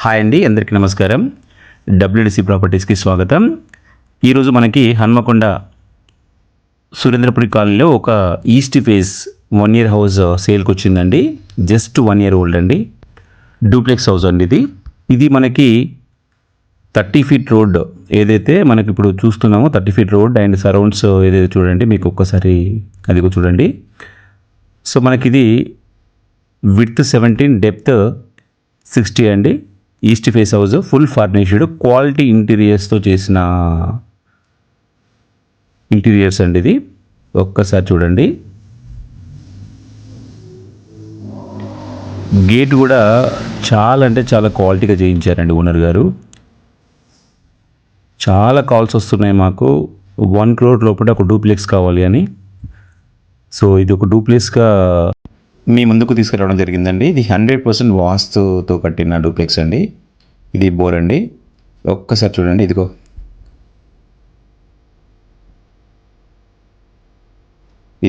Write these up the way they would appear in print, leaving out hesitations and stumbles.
Hi అండి, అందరికీ నమస్కారం. డబ్ల్యూడిసి ప్రాపర్టీస్కి స్వాగతం. ఈరోజు మనకి హన్మకొండ సురేంద్రపురి కాలనీలో ఒక ఈస్ట్ ఫేస్ 1 year హౌస్ సేల్కి వచ్చిందండి. జస్ట్ 1 year ఓల్డ్ అండి. డూప్లెక్స్ హౌస్ అండి ఇది మనకి 30 feet రోడ్ ఏదైతే మనకి ఇప్పుడు చూస్తున్నామో 30 feet రోడ్ అండ్ సరౌండ్స్ ఏదైతే చూడండి, మీకు ఒక్కసారి అది చూడండి. సో మనకి ఇది విడ్త్ 17, డెప్త్ 60 అండి. East face house, full furnished, quality ఇంటీరియర్స్తో చేసిన ఇంటీరియర్స్ అండి. ఇది ఒక్కసారి చూడండి. గేట్ కూడా చాలా అంటే చాలా క్వాలిటీగా చేయించారండి ఓనర్ గారు. చాలా కాల్స్ వస్తున్నాయి మాకు 1 crore లోపల ఒక డూప్లెక్స్ కావాలి అని. సో ఇది ఒక డూప్లెక్స్గా మీ ముందుకు తీసుకురావడం జరిగిందండి. ఇది 100% వాస్తుతో కట్టిన డూప్లెక్స్ అండి. ఇది బోర్ అండి. ఒక్కసారి చూడండి. ఇదిగో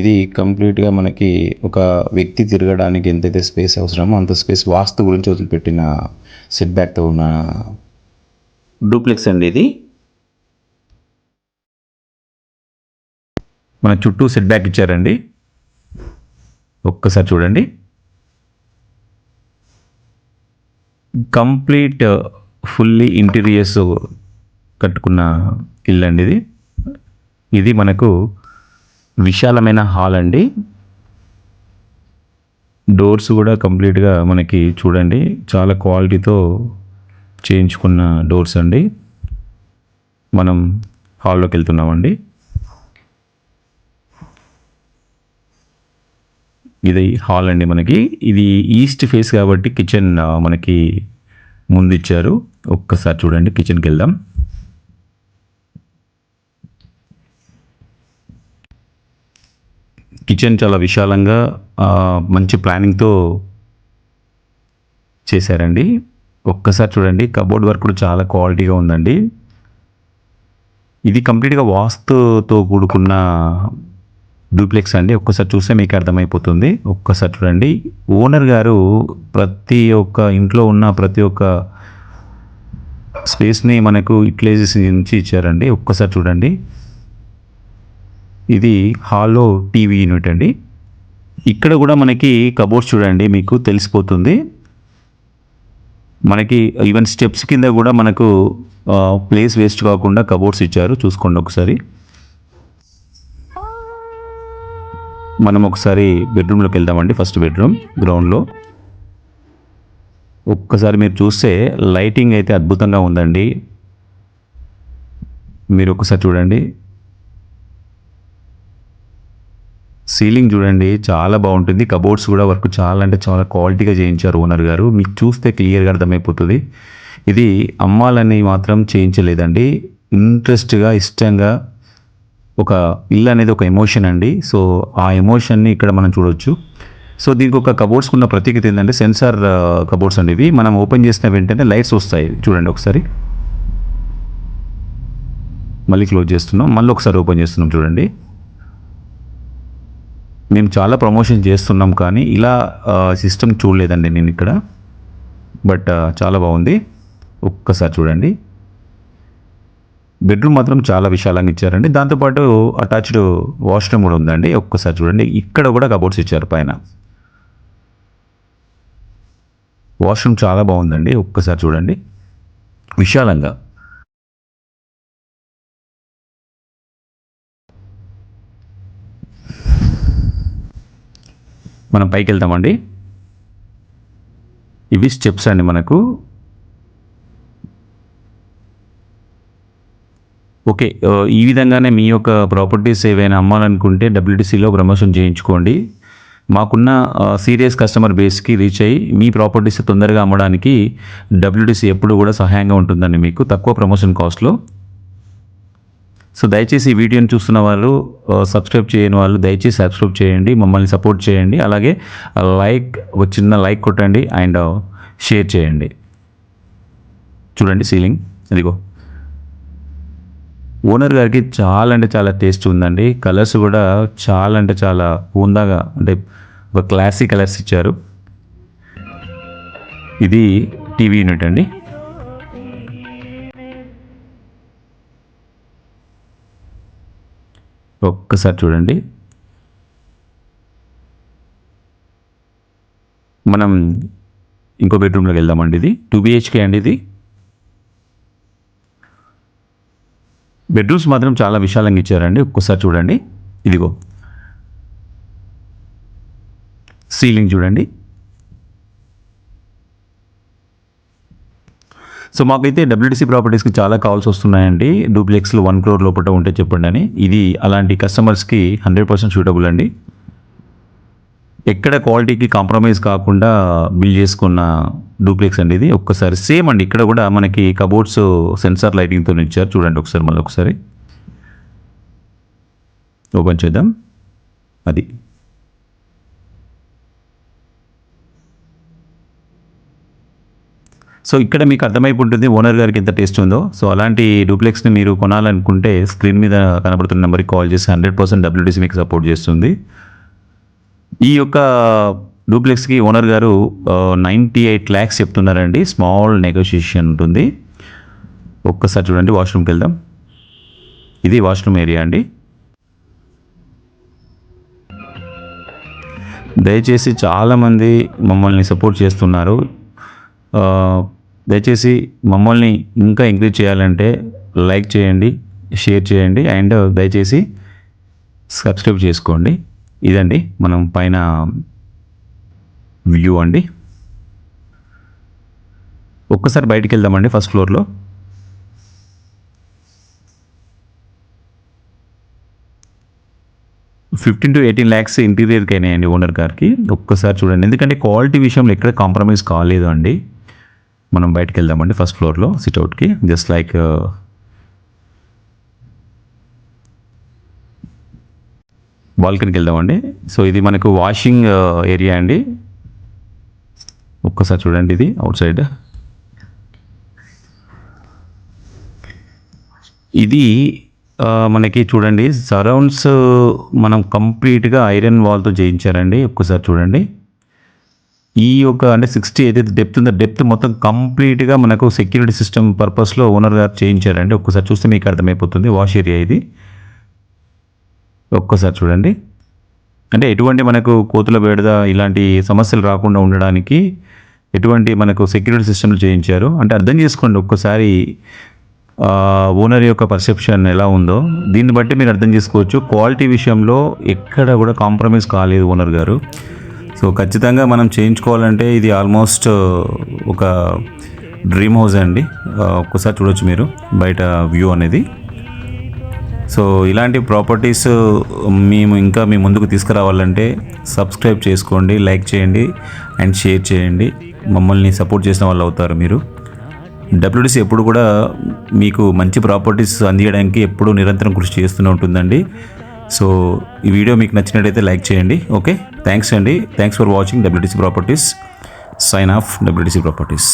ఇది కంప్లీట్గా మనకి ఒక వ్యక్తి తిరగడానికి ఎంతైతే స్పేస్ అవసరమో అంత స్పేస్ వాస్తు గురించి వదిలిపెట్టిన సెట్ బ్యాక్తో ఉన్న డూప్లెక్స్ అండి. ఇది మన చుట్టూ సెట్ బ్యాక్ ఇచ్చారండి. ఒక్కసారి చూడండి. కంప్లీట్ ఫుల్లీ ఇంటీరియర్స్ కట్టుకున్న ఇల్లు అండి. ఇది మనకు విశాలమైన హాల్ అండి. డోర్స్ కూడా కంప్లీట్గా మనకి చూడండి చాలా క్వాలిటీతో చేయించుకున్న డోర్స్ అండి. మనం హాల్లోకి వెళ్తున్నామండి. ఇది హాల్ అండి. మనకి ఇది ఈస్ట్ ఫేస్ కాబట్టి కిచెన్ మనకి ముందు ఇచ్చారు. ఒక్కసారి చూడండి, కిచెన్కి వెళ్దాం. కిచెన్ చాలా విశాలంగా మంచి ప్లానింగ్తో చేశారండి. ఒక్కసారి చూడండి, కబోర్డ్ వర్క్ కూడా చాలా క్వాలిటీగా ఉందండి. ఇది కంప్లీట్గా వాస్తుతో కూడుకున్న డూప్లెక్స్ అండి. ఒక్కసారి చూస్తే మీకు అర్థమైపోతుంది. ఒక్కసారి చూడండి. ఓనర్ గారు ప్రతి ఒక్క ఇంట్లో ఉన్న ప్రతి ఒక్క స్పేస్ని మనకు యూటిలైజేస్ నుంచి ఇచ్చారండి. ఒక్కసారి చూడండి. ఇది హాల్లో టీవీ యూనిట్ అండి. ఇక్కడ కూడా మనకి కబోర్డ్స్ చూడండి, మీకు తెలిసిపోతుంది. మనకి ఈవెన్ స్టెప్స్ కింద కూడా మనకు ప్లేస్ వేస్ట్ కాకుండా కబోర్డ్స్ ఇచ్చారు. చూసుకోండి ఒకసారి. మనం ఒకసారి బెడ్రూమ్లోకి వెళ్దామండి. ఫస్ట్ బెడ్రూమ్ గ్రౌండ్లో. ఒక్కసారి మీరు చూస్తే లైటింగ్ అయితే అద్భుతంగా ఉందండి. మీరు ఒకసారి చూడండి. సీలింగ్ చూడండి, చాలా బాగుంటుంది. కబోర్డ్స్ కూడా వర్క్ చాలా అంటే చాలా క్వాలిటీగా చేయించారు ఓనర్ గారు. మీకు చూస్తే క్లియర్గా అర్థమైపోతుంది. ఇది అమ్మాలని మాత్రం చేయించలేదండి. ఇంట్రెస్ట్గా, ఇష్టంగా ఒక ఇల్లు అనేది ఒక ఎమోషన్ అండి. సో ఆ ఎమోషన్ని ఇక్కడ మనం చూడవచ్చు. సో దీనికి ఒక కబోర్డ్స్కి ఉన్న ప్రత్యేకత ఏంటంటే సెన్సార్ కబోర్డ్స్ అండి ఇవి. మనం ఓపెన్ చేసిన వెంటనే లైట్స్ వస్తాయి. చూడండి ఒకసారి. మళ్ళీ క్లోజ్ చేస్తున్నాం, మళ్ళీ ఒకసారి ఓపెన్ చేస్తున్నాం. చూడండి, మేము చాలా ప్రమోషన్ చేస్తున్నాం కానీ ఇలా సిస్టమ్ చూడలేదండి నేను ఇక్కడ. బట్ చాలా బాగుంది. ఒక్కసారి చూడండి. బెడ్రూమ్ మాత్రం చాలా విశాలంగా ఇచ్చారండి. దాంతోపాటు అటాచ్డ్ వాష్రూమ్ కూడా ఉందండి. ఒక్కసారి చూడండి. ఇక్కడ కూడా కబోర్డ్స్ ఇచ్చారు పైన. వాష్రూమ్ చాలా బాగుందండి. ఒక్కసారి చూడండి, విశాలంగా. మనం పైకి వెళ్తామండి. ఇవి స్టెప్స్ అండి మనకు. ఓకే, ఈ విధంగానే మీ యొక్క ప్రాపర్టీస్ ఏవైనా అమ్మాలనుకుంటే డబ్ల్యూడిసిలో ప్రమోషన్ చేయించుకోండి. మాకున్న సీరియస్ కస్టమర్ బేస్కి రీచ్ అయ్యి మీ ప్రాపర్టీస్ తొందరగా అమ్మడానికి డబ్ల్యూడిసి ఎప్పుడు కూడా సహాయంగా ఉంటుందండి మీకు, తక్కువ ప్రమోషన్ కాస్ట్లో. సో దయచేసి ఈ వీడియోని చూస్తున్న వాళ్ళు, సబ్స్క్రైబ్ చేయని వాళ్ళు దయచేసి సబ్స్క్రైబ్ చేయండి, మమ్మల్ని సపోర్ట్ చేయండి. అలాగే ఒక చిన్న లైక్ కొట్టండి అండ్ షేర్ చేయండి. చూడండి సీలింగ్, ఇదిగో. ఓనర్ గారికి చాలా అంటే చాలా టేస్ట్ ఉందండి. కలర్స్ కూడా చాలా అంటే చాలా హుందాగా, అంటే ఒక క్లాసిక్ కలర్స్ ఇచ్చారు. ఇది టీవీ యూనిట్ అండి. ఒక్కసారి చూడండి. మనం ఇంకో బెడ్రూమ్లోకి వెళ్దామండి. ఇది 2 BHK అండి. ఇది బెడ్రూమ్స్ మాత్రం చాలా విశాలంగా ఇచ్చారండి. ఒక్కసారి చూడండి. ఇదిగో సీలింగ్ చూడండి. సో మాకైతే WDC ప్రాపర్టీస్కి చాలా కాల్స్ వస్తున్నాయండి. డూప్లెక్స్లు 1 crore లోపల ఉంటే చెప్పండి అని. ఇది అలాంటి కస్టమర్స్కి 100% సూటబుల్ అండి. ఎక్కడ క్వాలిటీకి కాంప్రమైజ్ కాకుండా బిల్డ్ చేసుకున్న డూప్లెక్స్ అండి ఇది. ఒక్కసారి సేమ్ అండి. ఇక్కడ కూడా మనకి కబోర్డ్స్ సెన్సార్ లైటింగ్తో ఇచ్చారు. చూడండి ఒకసారి, మళ్ళీ ఒకసారి ఓపెన్ చేద్దాం. అది సో ఇక్కడ మీకు అర్థమైపోతుంది ఓనర్ గారికి ఎంత టేస్ట్ ఉందో. సో అలాంటి డూప్లెక్స్ని మీరు కొనాలనుకుంటే స్క్రీన్ మీద కనబడుతున్న నెంబర్కి కాల్ చేసి 100% WDC మీకు సపోర్ట్ చేస్తుంది. ఈ యొక్క డూప్లెక్స్కి ఓనర్ గారు 98 lakhs చెప్తున్నారండి. స్మాల్ నెగోషియేషన్ ఉంటుంది. ఒక్కసారి చూడండి. వాష్రూమ్కి వెళ్దాం. ఇది వాష్రూమ్ ఏరియా అండి. దయచేసి చాలామంది మమ్మల్ని సపోర్ట్ చేస్తున్నారు. దయచేసి మమ్మల్ని ఇంకా ఎంకరేజ్ చేయాలంటే లైక్ చేయండి, షేర్ చేయండి అండ్ దయచేసి సబ్స్క్రైబ్ చేసుకోండి. ఇదండి మనం పైన వ్యూ అండి. ఒక్కసారి బయటికి వెళ్దామండి. ఫస్ట్ ఫ్లోర్లో 15 to 18 lakhs ఇంటీరియర్కి అయినాయండి ఓనర్ గారికి. ఒక్కసారి చూడండి. ఎందుకంటే క్వాలిటీ విషయంలో ఎక్కడ కాంప్రమైజ్ కాలేదు అండి. మనం బయటకు వెళ్దామండి. ఫస్ట్ ఫ్లోర్లో సిట్అవుట్కి జస్ట్ లైక్ బాల్కనీకి వెళ్దామండి. సో ఇది మనకు వాషింగ్ ఏరియా అండి. ఒక్కసారి చూడండి. ఇది అవుట్ సైడ్. ఇది మనకి చూడండి సరౌండ్స్ మనం కంప్లీట్గా ఐరన్ వాల్తో చేయించారండి. ఒక్కసారి చూడండి. ఈ యొక్క అంటే 60 ఏదైతే డెప్త్ ఉందో డెప్త్ మొత్తం కంప్లీట్గా మనకు సెక్యూరిటీ సిస్టమ్ పర్పస్లో ఓనర్ గారు చేయించారండి. ఒక్కసారి చూస్తే మీకు అర్థమైపోతుంది. వాష్ ఏరియా ఇది. ఒక్కసారి చూడండి. అంటే ఎటువంటి మనకు కోతుల బెడద ఇలాంటి సమస్యలు రాకుండా ఉండడానికి ఎటువంటి మనకు సెక్యూరిటీ సిస్టమ్లు చేయించారు అంటే అర్థం చేసుకోండి. ఒక్కసారి ఓనర్ యొక్క పర్సెప్షన్ ఎలా ఉందో దీన్ని బట్టి మీరు అర్థం చేసుకోవచ్చు. క్వాలిటీ విషయంలో ఎక్కడ కూడా కాంప్రమైజ్ కాలేదు ఓనర్ గారు. సో ఖచ్చితంగా మనం చేయించుకోవాలంటే ఇది ఆల్మోస్ట్ ఒక డ్రీమ్ హౌస్ అండి. ఒక్కసారి చూడొచ్చు మీరు బయట వ్యూ అనేది. సో ఇలాంటి ప్రాపర్టీస్ మేము ఇంకా మీ ముందుకు తీసుకురావాలంటే సబ్స్క్రైబ్ చేసుకోండి, లైక్ చేయండి అండ్ షేర్ చేయండి. మమ్మల్ని సపోర్ట్ చేసిన వాళ్ళు అవుతారు మీరు. WDC ఎప్పుడు కూడా మీకు మంచి ప్రాపర్టీస్ అందించడానికి ఎప్పుడూ నిరంతరం కృషి చేస్తూనే ఉంటుందండి. సో ఈ వీడియో మీకు నచ్చినట్టయితే లైక్ చేయండి. ఓకే, థ్యాంక్స్ అండి. Thanks for watching WDC properties. Sign off WDC properties.